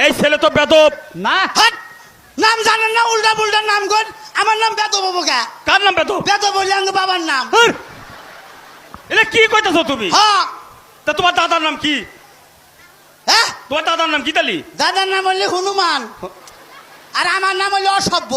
এই ছেলে তো বেদব। না হাট! নাম জানেন না, উল্টা পুল্টা নাম কর। আমার নাম বেদ বাবু কা। কার নাম বেদব? বেদ বললে আমার বাবার নাম। এটা কি কইতাছো তুমি? হ্যাঁ। তা তোমার দাদার নাম কি? হ্যাঁ, তোমার দাদার নাম কি তালি? দাদার নাম হলে হনুমান, আর আমার নাম হলে অসভ্য।